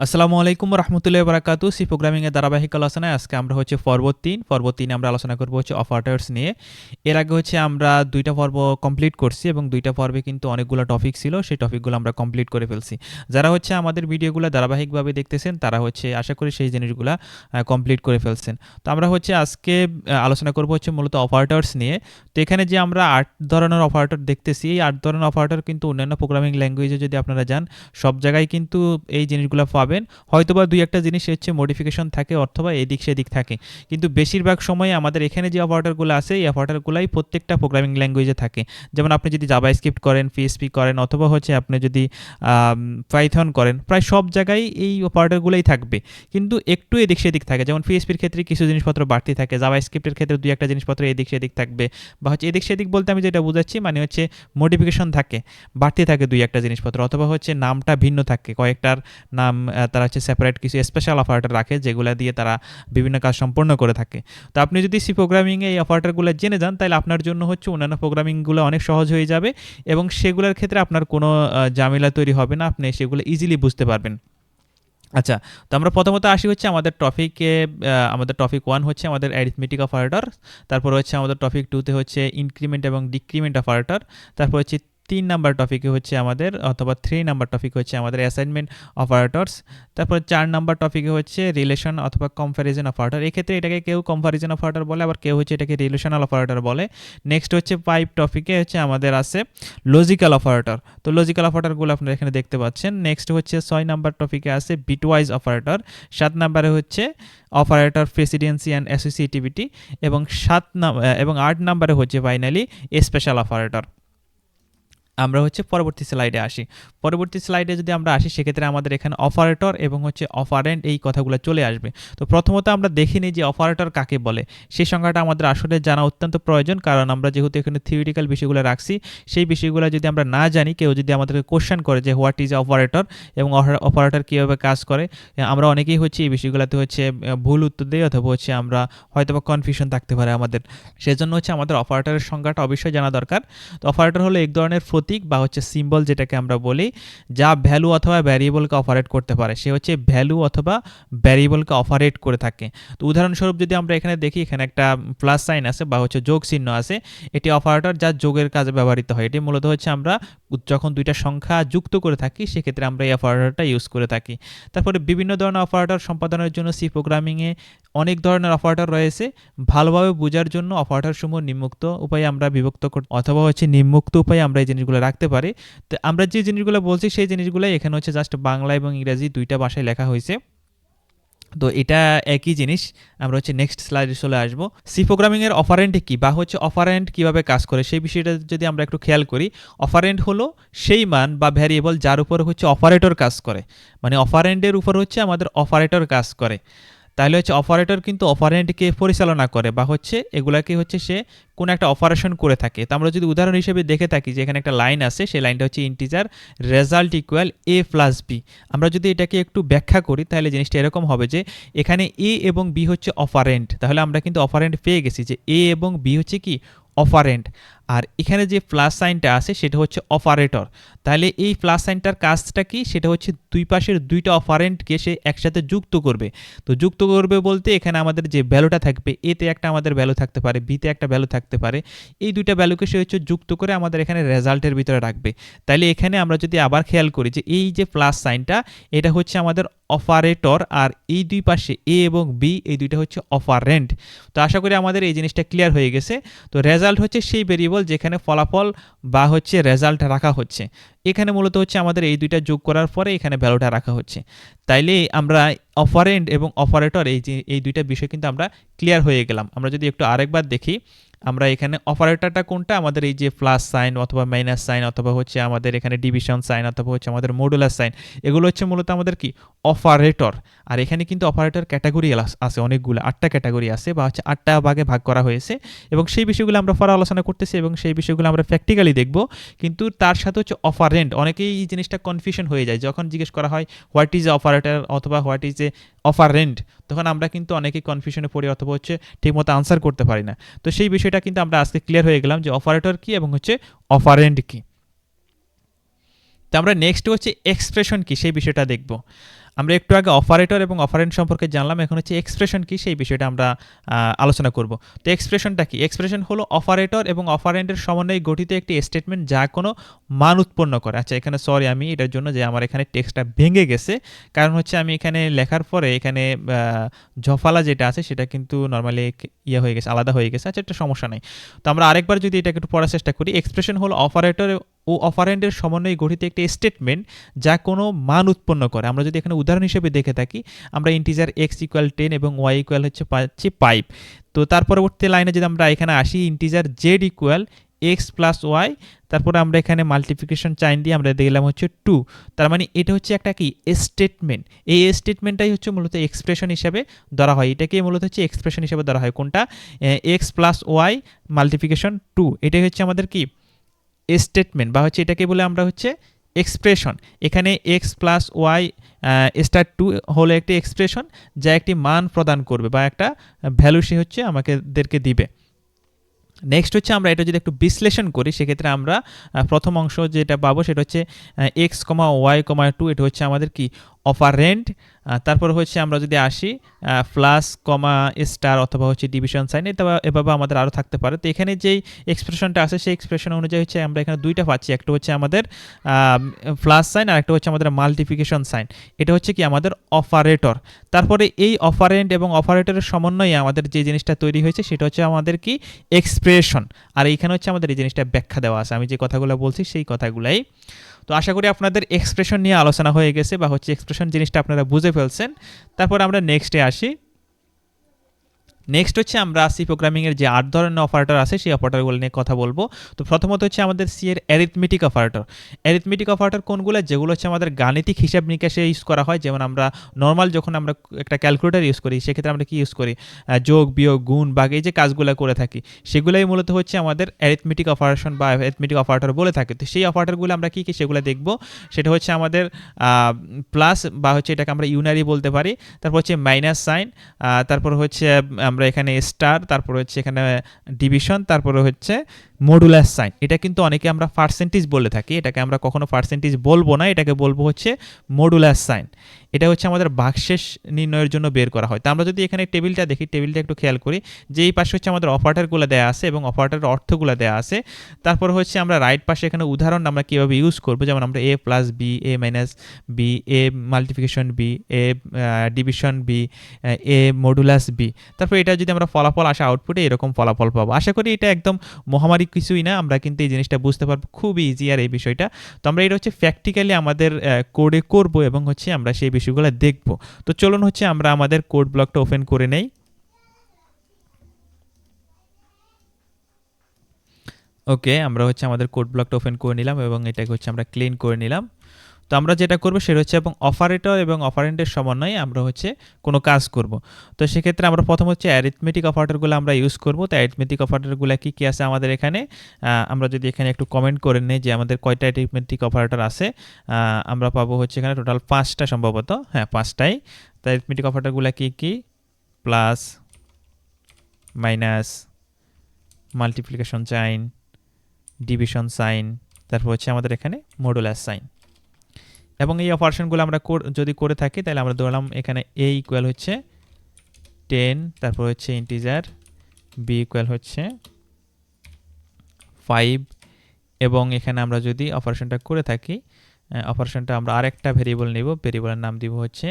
আসসালামু আলাইকুম রহমতুল্লাহি বারাকাতু। সি প্রোগ্রামিং এর ধারাবাহিক আলোচনায় আজকে আমরা পর্ব 3 আমরা আলোচনা করব অপারেটরস নিয়ে। এর আগে আমরা 2টা পর্ব কমপ্লিট করছি এবং 2টা পর্বে কিন্তু অনেকগুলো টপিক ছিল, সেই টপিকগুলো আমরা কমপ্লিট করে ফেলছি। যারা আমাদের ভিডিওগুলো ধারাবাহিকভাবে দেখতেছেন তারা আশা করি সেই জিনিসগুলো কমপ্লিট করে ফেলছেন। তো আমরা আজকে আলোচনা করব মূলত অপারেটরস নিয়ে। তো এখানে যে আমরা 8 ধরনের অপারেটর দেখতেছি, এই 8 ধরনের অপারেটর কিন্তু অন্যান্য প্রোগ্রামিং ল্যাঙ্গুয়েজে যদি আপনারা যান সব জায়গায় কিন্তু এই জিনিসগুলো পাবেন। হয়তোবা দুই একটা জিনিস মডিফিকেশন থাকে অথবা এদিক সেদিক থাকে, কিন্তু বেশিরভাগ সময় আমাদের এখানে যে অপারেটরগুলো আছে এই অপারেটরগুলাই প্রত্যেকটা প্রোগ্রামিং ল্যাঙ্গুয়েজে থাকে। যেমন আপনি যদি জাভাস্ক্রিপ্ট করেন, পিএইচপি করেন, অথবা আপনি যদি পাইথন করেন, প্রায় সব জায়গায় এই অপারেটরগুলোই থাকবে, কিন্তু একটু এদিক সেদিক থাকে। যেমন পিএইচপির ক্ষেত্রে কিছু জিনিসপত্র বাড়তি থাকে, জাভাস্ক্রিপ্টের ক্ষেত্রে দুই একটা জিনিসপত্র এদিক সেদিক থাকবে, বা এদিক সেদিক বলতে আমি যেটা বোঝাচ্ছি মানে মডিফিকেশন থাকে, বাড়তি থাকে দুই একটা জিনিসপত্র, অথবা নামটা ভিন্ন থাকে, কয়েকটার নাম তারা সেপারেট কিছু স্পেশাল অপারেটর রাখে যেগুলো দিয়ে তারা বিভিন্ন কাজ সম্পন্ন করে থাকে। তো আপনি যদি সি প্রোগ্রামিংয়ে এই অপারেটরগুলো জেনে যান তাহলে আপনার জন্য অন্যান্য প্রোগ্রামিংগুলো অনেক সহজ হয়ে যাবে এবং সেগুলোর ক্ষেত্রে আপনার কোনো ঝামেলা তৈরি হবে না, আপনি সেগুলো ইজিলি বুঝতে পারবেন। আচ্ছা, তো আমরা প্রথমত আসি আমাদের টপিকে। আমাদের টপিক 1 আমাদের অ্যারিথমেটিক অপারেটর, তারপর আমাদের টপিক 2তে ইনক্রিমেন্ট এবং ডিক্রিমেন্ট অপারেটর, তারপর 3 নাম্বার টপিকে আমাদের অথবা 3 নাম্বার টপিক আমাদের অ্যাসাইনমেন্ট অপারেটরস, তারপর 4 নাম্বার টপিকে রিলেশন অথবা কম্প্যারিজন অপারেটর। এক্ষেত্রে এটাকে কেউ কম্প্যারিজন অপারেটর বলে, আবার কেউ এটাকে রিলেশনাল অপারেটর বলে। নেক্সট 5 টপিকে আমাদের আছে লজিক্যাল অপারেটর। তো লজিক্যাল অপারেটরগুলো আপনারা এখানে দেখতে পাচ্ছেন। নেক্সট 6 নাম্বার টপিকে আছে বিটওয়াইজ অপারেটর, 7 নাম্বারে অপারেটর প্রেসিডেন্সি অ্যান্ড অ্যাসোসিয়েটিভিটি, এবং 8 নাম্বারে ফাইনালি স্পেশাল অপারেটর। আমরা পরবর্তী স্লাইডে আসি। পরবর্তী স্লাইডে যদি আমরা আসি সেক্ষেত্রে আমাদের এখানে অপারেটর এবং অপারেন্ট এই কথাগুলো চলে আসবে। তো প্রথমত আমরা দেখে নিই যে অপারেটর কাকে বলে। সেই সংজ্ঞাটা আমাদের আসলে জানা অত্যন্ত প্রয়োজন, কারণ আমরা যেহেতু এখানে থিওরিটিক্যাল বিষয়গুলো রাখছি, সেই বিষয়গুলো যদি আমরা না জানি, কেউ যদি আমাদেরকে কোশ্চেন করে যে হোয়াট ইজ অপারেটর এবং অপারেটর কীভাবে কাজ করে, আমরা অনেকেই এই বিষয়গুলোতে ভুল উত্তর দিই, অথবা আমরা হয়তোবা কনফিউশন থাকতে পারে আমাদের। সেজন্য আমাদের অপারেটরের সংজ্ঞাটা অবশ্যই জানা দরকার। তো অপারেটর হলো এক ধরনের প্রতীক বা সিম্বল, যেটাকে আমরা বলি, যা ভ্যালু অথবা ভ্যারিয়েবলকে অপারেট করতে পারে। সে ভ্যালু অথবা ভ্যারিয়েবলকে অপারেট করে থাকে। তো উদাহরণস্বরূপ যদি আমরা এখানে দেখি, এখানে একটা প্লাস সাইন আছে বা যোগ চিহ্ন আছে, এটি অপারেটর যা যোগের কাজে ব্যবহৃত হয়। এটি মূলত আমরা যখন দুইটা সংখ্যা যুক্ত করে থাকি সেক্ষেত্রে আমরা এই অপারেটরটা ইউজ করে থাকি। তারপরে বিভিন্ন ধরনের অপারেটর সম্পাদনের জন্য সি প্রোগ্রামিংয়ে অনেক ধরনের অপারেটর রয়েছে। ভালোভাবে বোঝার জন্য অপারেটরসমূহ নিম্নোক্ত উপায়ে আমরা বিভক্ত অথবা নিম্নোক্ত উপায়ে আমরা এই জিনিসগুলো রাখতে পারি। তো আমরা যে জিনিসগুলো বলছি সেই জিনিসগুলোই এখানে জাস্ট বাংলা এবং ইংরেজি দুইটা ভাষায় লেখা হয়েছে। তো এটা একই জিনিস। আমরা নেক্সট স্লাইডে চলে আসবো। সি প্রোগ্রামিং এর অপারেন্ট কি বা অপারেন্ট কিভাবে কাজ করে সেই বিষয়টা যদি আমরা একটু খেয়াল করি। অপারেন্ট হলো সেই মান বা ভ্যারিয়েবল যার উপর অপারেটর কাজ করে, মানে অপারেন্টের উপর আমাদের অপারেটর কাজ করে। তাহলে অপারেটর কিন্তু অপারেন্টকে পরিচালনা করে বা এগুলাকে সে কোনো একটা অপারেশন করে থাকে। তো আমরা যদি উদাহরণ হিসেবে দেখে থাকি যে এখানে একটা লাইন আছে, সেই লাইনটা ইন্টিজার রেজাল্ট ইকুয়াল এ প্লাস বি। আমরা যদি এটাকে একটু ব্যাখ্যা করি তাহলে জিনিসটা এরকম হবে যে এখানে এ এবং বি অপারেন্ট, তাহলে আমরা কিন্তু অপারেন্ট পেয়ে গেছি যে এ এবং বি কি অপারেন্ট। আর এখানে যে প্লাস সাইনটা আছে সেটা অপারেটর। তাহলে এই প্লাস সাইনটার কাজটা কি, সেটা দুই পাশের দুইটা অপারেন্টকে সে একসাথে যুক্ত করবে। তো যুক্ত করবে বলতে এখানে আমাদের যে ভ্যালুটা থাকবে, এতে একটা আমাদের ভ্যালু থাকতে পারে, বিতে একটা ভ্যালু থাকতে পারে, এই দুইটা ভ্যালুকে সে যুক্ত করে আমাদের এখানে রেজাল্টের ভিতরে রাখবে। তাহলে এখানে আমরা যদি আবার খেয়াল করি যে এই যে প্লাস সাইনটা, এটা আমাদের অপারেটর, আর এই দুই পাশে এ এবং বি এই দুইটা অপারেন্ট। তো আশা করি আমাদের এই জিনিসটা ক্লিয়ার হয়ে গেছে। তো রেজাল্ট সেই ভেরিয়েবল যেখানে ফলাফল বা রেজাল্ট রাখা হচ্ছে। এখানে মূলত আমাদের এই দুইটা যোগ করার পরে এখানে ভ্যালুটা রাখা হচ্ছে। তাইলে আমরা অপারেন্ট এবং অপারেটর এই দুইটা বিষয় কিন্তু আমরা ক্লিয়ার হয়ে গেলাম। আমরা যদি একটু আরেকবার দেখি, আমরা এখানে অপারেটরটা কোনটা, আমাদের এই যে প্লাস সাইন অথবা মাইনাস সাইন অথবা আমাদের এখানে ডিভিশন সাইন অথবা আমাদের মডুলাস সাইন, এগুলো মূলত আমাদের কি অপারেটর। আর এখানে কিন্তু অপারেটর ক্যাটাগরি আছে অনেকগুলো, 8টা ক্যাটাগরি আছে বা 8টা ভাগে ভাগ করা হয়েছে, এবং সেই বিষয়গুলো আমরা পরে আলোচনা করতেছি এবং সেই বিষয়গুলো আমরা প্র্যাকটিক্যালি দেখব। কিন্তু তার সাথে অপারেন্ট, অনেকেই এই জিনিসটা কনফিউশন হয়ে যায় যখন জিজ্ঞেস করা হয় হোয়াট ইজ অপারেটর অথবা হোয়াট ইজ এ অপারেন্ট, তখন আমরা কিন্তু অনেকেই কনফিউশনে পড়ি অথবা ঠিকমতো আনসার করতে পারি না। তো সেই বিষয়টা কিন্তু আমরা আজকে ক্লিয়ার হয়ে গেলাম যে অপারেটর কি এবং অপারেন্ট কি। তো আমরা নেক্সট এক্সপ্রেশন কি সেই বিষয়টা দেখব। আমরা একটু আগে অপারেটর এবং অপারেন্ড সম্পর্কে জানলাম, এখন হচ্ছে এক্সপ্রেশন কি সেই বিষয়টা আমরা আলোচনা করব। তো এক্সপ্রেশনটা কি? এক্সপ্রেশন হলো অপারেটর এবং অপারেন্ডের সমন্বয়ে গঠিত একটি স্টেটমেন্ট যা কোনো মান উৎপন্ন করে। আচ্ছা, এখানে সরি আমি এটার জন্য যে আমার এখানে টেক্সটটা ভেঙে গেছে, কারণ হচ্ছে আমি এখানে লেখার পরে এখানে ঝফালা যেটা আছে সেটা কিন্তু নর্মালি ইয়ে হয়ে গেছে, আলাদা হয়ে গেছে। আচ্ছা, এটা সমস্যা নাই। তো আমরা আরেকবার যদি এটাকে একটু পড়ার চেষ্টা করি, এক্সপ্রেশন হলো অপারেটর ও অপারেন্ডের সমন্বয়ে গঠিত একটি স্টেটমেন্ট যা কোনো মান উৎপন্ন করে। আমরা যদি এখানে উদাহরণ হিসেবে দেখে থাকি, আমরা ইন্টিজার x ইকুয়াল 10 এবং y ইকুয়াল হচ্ছে 5। তো তার পরবর্তী লাইনে যদি আমরা এখানে আসি, integer z equal x plus y, তারপরে আমরা এখানে মাল্টিপ্লিকেশন চাইন দিয়ে আমরা দিলাম হচ্ছে 2। তার মানে এটা হচ্ছে একটা কি স্টেটমেন্ট। এই স্টেটমেন্টটাই হচ্ছে মূলত এক্সপ্রেশন হিসেবে ধরা হয়। এটাকে মূলত হচ্ছে এক্সপ্রেশন হিসেবে ধরা হয়। কোনটা? x প্লাস ওয়াই মাল্টিপ্লিকেশন 2, এটাই হচ্ছে আমাদের কি স্টেটমেন্ট, বা হচ্ছে এটাকে বলে আমরা হচ্ছে এক্সপ্রেশন। এখানে এক্স প্লাস ওয়াই স্টার 2 হলো একটি এক্সপ্রেশন যা একটি মান প্রদান করবে বা একটা ভ্যালু সে হচ্ছে আমাদেরকে দিবে। নেক্সট হচ্ছে আমরা এটা যদি একটু বিশ্লেষণ করি, সেক্ষেত্রে আমরা প্রথম অংশ যেটা পাবো সেটা হচ্ছে এক্স কমা ওয়াই কমা 2, এটা হচ্ছে আমাদের কি অপারেন্ড। তারপর হচ্ছে আমরা যদি আসি প্লাস কমা স্টার অথবা হচ্ছে ডিভিশন সাইন, এটা এভাবে আমাদের আরও থাকতে পারে। তো এখানে যেই এক্সপ্রেশনটা আছে সেই এক্সপ্রেশন অনুযায়ী হচ্ছে আমরা এখানে দুইটা পাচ্ছি, একটা হচ্ছে আমাদের প্লাস সাইন আর একটা হচ্ছে আমাদের মাল্টিপ্লিকেশন সাইন। এটা হচ্ছে কি আমাদের অপারেটর। তারপরে এই অপারেন্ড এবং অপারেটরের সমন্বয়ে আমাদের যে জিনিসটা তৈরি হয়েছে সেটা হচ্ছে আমাদের কি এক্সপ্রেশন। আর এইখানে হচ্ছে আমাদের এই জিনিসটা ব্যাখ্যা দেওয়া আছে, আমি যে কথাগুলো বলছি সেই কথাগুলাই। তো আশা করি আপনাদের এক্সপ্রেশন নিয়ে আলোচনা হয়ে গেছে, বা হচ্ছে এক্সপ্রেশন জিনিসটা আপনারা বুঝে ফেলছেন। তারপর আমরা নেক্সটে আসি। নেক্সট হচ্ছে আমরা সি প্রোগ্রামিংয়ের যে 8 ধরনের অপারেটর আছে সেই অপারেটরগুলো নিয়ে কথা বলবো। তো প্রথমত হচ্ছে আমাদের সি এর অ্যারিথমেটিক অপারেটর। অ্যারিথমেটিক অপারেটর কোনগুলো? যেগুলো হচ্ছে আমাদের গাণিতিক হিসাব নিকাশে ইউজ করা হয়। যেমন আমরা নর্মাল যখন আমরা একটা ক্যালকুলেটর ইউজ করি, সেক্ষেত্রে আমরা কি ইউজ করি? যোগ, বিয়োগ, গুণ, ভাগ, এই যে কাজগুলো করে থাকি, সেগুলোই মূলত হচ্ছে আমাদের অ্যারিথমেটিক অপারেশন বা অ্যারিথমেটিক অপারেটর বলে থাকে। তো সেই অপারেটরগুলো আমরা কি কি সেগুলো দেখব। সেটা হচ্ছে আমাদের প্লাস, বা হচ্ছে এটাকে আমরা ইউনারি বলতে পারি। তারপর হচ্ছে মাইনাস সাইন, তারপর হচ্ছে আমরা এখানে স্টার, তারপর হচ্ছে এখানে ডিভিশন, তারপরে হচ্ছে মডুলাস সাইন। এটা কিন্তু অনেকে আমরা পার্সেন্টেজ বলে থাকি, এটাকে আমরা কখনো পার্সেন্টেজ বলবো না, এটাকে বলবো হচ্ছে মডুলাস সাইন। এটা হচ্ছে আমাদের ভাগশেষ নির্ণয়ের জন্য বের করা হয়। তো আমরা যদি এখানে টেবিলটা দেখি, টেবিলটা একটু খেয়াল করি, যে এই পাশে হচ্ছে আমাদের অপারেটরগুলো দেওয়া আছে এবং অপারেটরের অর্থগুলো দেওয়া আছে। তারপর হচ্ছে আমরা রাইট পাশে এখানে উদাহরণ আমরা কীভাবে ইউজ করবো, যেমন আমরা এ প্লাস বি, এ মাইনাস বি, এ মাল্টিপ্লিকেশন বি, এ ডিভিশন বি, এ মডুলাস বি। তারপর এটা যদি আমরা ফলাফল আসা আউটপুটে এরকম ফলাফল পাবো। আশা করি এটা একদম মহামারী কিছুই না, আমরা কিন্তু এই জিনিসটা বুঝতে পারবো, খুব ইজি আর এই বিষয়টা। তো আমরা এটা হচ্ছে প্র্যাকটিক্যালি আমাদের কোডে করব এবং হচ্ছে আমরা সেই বিষয়গুলো দেখব। তো চলুন হচ্ছে আমরা আমাদের কোড ব্লকটা ওপেন করে নেই। ওকে, আমরা হচ্ছে আমাদের কোড ব্লকটা ওপেন করে নিলাম এবং এটাকে হচ্ছে আমরা ক্লিন করে নিলাম। তো আমরা যেটা করবো সেটা হচ্ছে এবং অপারেটর এবং অপারেন্ডের সমন্বয়ে আমরা হচ্ছে কোনো কাজ করব। তো সেক্ষেত্রে আমরা প্রথম হচ্ছে অ্যারিথমেটিক অপারেটরগুলো আমরা ইউজ করব। তো অ্যারিথমেটিক অপারেটরগুলো কী কী আছে আমাদের এখানে, আমরা যদি এখানে একটু কমেন্ট করে নিই যে আমাদের কয়টা অ্যারিথমেটিক অপারেটর আছে, আমরা পাবো হচ্ছে এখানে টোটাল 5টা সম্ভবত, হ্যাঁ 5টাই। তো অ্যারিথমেটিক অপারেটরগুলো কী কী? Plus, minus, multiplication sign, division sign, তারপর হচ্ছে আমাদের এখানে মডুলাস সাইন। এবং এই অপারেশনগুলো আমরা যদি করে থাকি তাহলে আমরা ধরলাম এখানে a ইকুয়াল হচ্ছে 10, তারপর হচ্ছে ইন্টিজার b ইকুয়াল হচ্ছে 5, এবং এখানে আমরা যদি অপারেশনটা করে থাকি, অপারেশনটা আমরা আরেকটা ভেরিয়েবল নিব, ভেরিয়েবলের নাম দিব হচ্ছে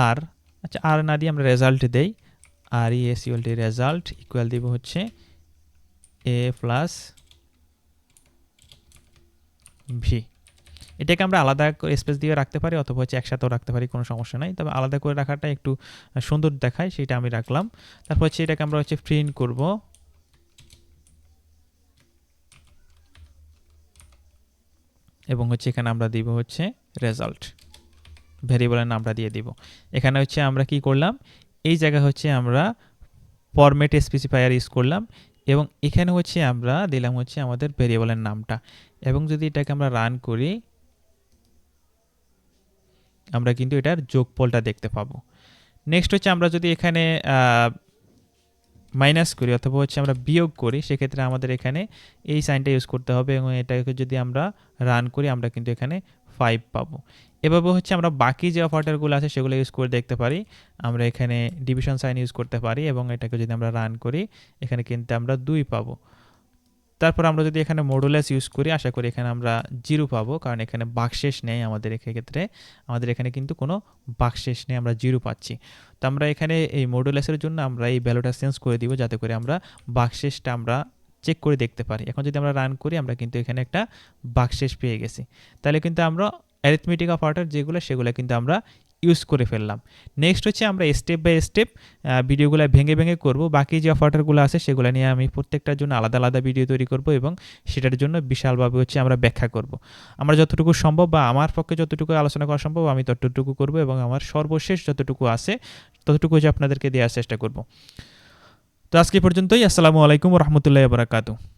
আর। আচ্ছা, আর না দিয়ে আমরা রেজাল্ট দেই, আর res রেজাল্ট ইকুয়াল দিব হচ্ছে a প্লাস v। এটাকে আমরা আলাদা করে স্পেস দিয়ে রাখতে পারি অথবা হচ্ছে একসাথেও রাখতে পারি, কোনো সমস্যা নাই, তবে আলাদা করে রাখাটা একটু সুন্দর দেখায়, সেটা আমি রাখলাম। তারপর হচ্ছে এটাকে আমরা হচ্ছে প্রিন্ট করব, এবং হচ্ছে এখানে আমরা দিব হচ্ছে রেজাল্ট, ভেরিয়েবলের নামটা দিয়ে দিব। এখানে হচ্ছে আমরা কি করলাম, এই জায়গায় হচ্ছে আমরা ফরম্যাট স্পেসিফায়ার ইউজ করলাম, এবং এখানে হচ্ছে আমরা দিলাম হচ্ছে আমাদের ভেরিয়েবলের নামটা। এবং যদি এটাকে আমরা রান করি, আমরা কিন্তু এটার যোগফলটা দেখতে পাবো। নেক্সট হচ্ছে আমরা যদি এখানে মাইনাস করি অথবা হচ্ছে আমরা বিয়োগ করি, সেক্ষেত্রে আমাদের এখানে এই সাইনটা ইউজ করতে হবে, এবং এটাকে যদি আমরা রান করি আমরা কিন্তু এখানে 5 পাবো। এভাবে হচ্ছে আমরা বাকি যে অপারেটরগুলো আছে সেগুলো ইউজ করে দেখতে পারি। আমরা এখানে ডিভিশন সাইন ইউজ করতে পারি এবং এটাকে যদি আমরা রান করি এখানে কিন্তু আমরা 2 পাবো। তারপর আমরা যদি এখানে মডুলাস ইউজ করি আশা করি এখানে আমরা 0 পাবো, কারণ এখানে ভাগশেষ নেই আমাদের এক্ষেত্রে। আমাদের এখানে কিন্তু কোনো ভাগশেষ নেই, আমরা 0 পাচ্ছি। তো আমরা এখানে এই মডুলাসের জন্য আমরা এই ভ্যালুটা চেঞ্জ করে দিব যাতে করে আমরা ভাগশেষটা আমরা চেক করে দেখতে পারি। এখন যদি আমরা রান করি আমরা কিন্তু এখানে একটা ভাগশেষ পেয়ে গেছি। তাহলে কিন্তু আমরা অ্যারিথমেটিক অপারেটর যেগুলো সেগুলো কিন্তু আমরা ইউজ করে ফেললাম। নেক্সট হচ্ছে আমরা স্টেপ বাই স্টেপ ভিডিওগুলো ভেঙে ভেঙে করব। বাকি যে অপারেটরগুলো আছে সেগুলো নিয়ে আমি প্রত্যেকটার জন্য আলাদা আলাদা ভিডিও তৈরি করব এবং সেটার জন্য বিশালভাবে হচ্ছে আমরা ব্যাখ্যা করব। আমরা যতটুকু সম্ভব বা আমার পক্ষে যতটুকু আলোচনা করা সম্ভব আমি ততটুকু করব এবং আমার সর্বশেষ যতটুকু আছে ততটুকু হচ্ছে আপনাদেরকে দেওয়ার চেষ্টা করব। তো আজকে পর্যন্তই। আসসালামু আলাইকুম ওয়া রাহমাতুল্লাহি ওয়া বারাকাতুহু।